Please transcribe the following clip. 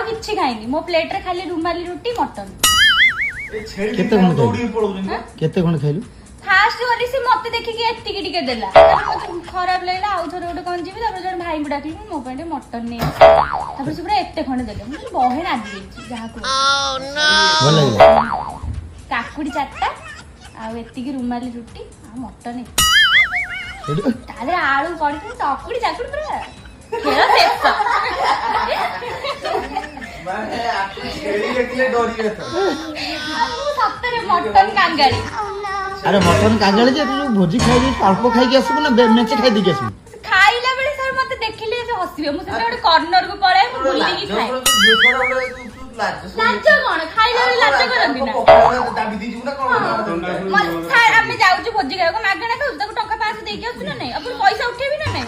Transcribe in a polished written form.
କିଛି ଖାଇନି ମୋ ପ୍ଲେଟ ରେ ଖାଲି रुमाली रुटी मटन केते खंड खाइलु फास्ट वाली से मते देखि के एतिकी टिके देला मते खराब लागला आउ थोर गोटे कोन जीबी तापर जण भाई गुडा कि मो पे मटन नै तापर से पूरा एते खंड देले मुझे बहे रागी गेछि जहा को भल लागला काकुड़ी चारटा आ एतिकी रुमाली रुटी आ मटन तादे आलू पड़ी चकुड़ी चाकुड़ी पूरा खेल शेष माने आपको छेड़ी देखले डरिए तो सत्तरे मटन कांगाड़ी अरे मटन कांगाली जे तू भोजी खाइ जे अल्प खाइ के आसबो ना मेचे खाइ दी के आसबो खाइला बेले सर मते देखिले से हसिबे मु से गोटे कॉर्नर को पळे मु बुली की खाए लाज कोन खाइला बेले लाज करबी ना दाबी दी जुना कोन सर हमें जाउछु भोजी खाए को मागणा खाउ ताको टका 5 देके आसु ना नै अपन पैसा उठेबी ना नै